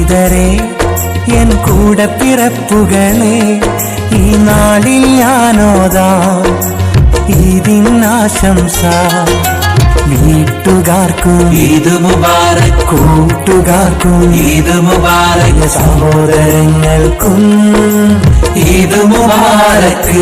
സ്നേഹിതരെ, എൻ കൂടെ പിറപ്പുകളെ, ഈ നാളിൽ ഞാനോദാം ഈദിനാശംസ. വീട്ടുകാർക്കും ഈദ് മുബാറക്, കൂട്ടുകാർക്കും ഈദ് മുബാറക്, സഹോദരങ്ങൾക്കും ഈദ് മുബാറക്.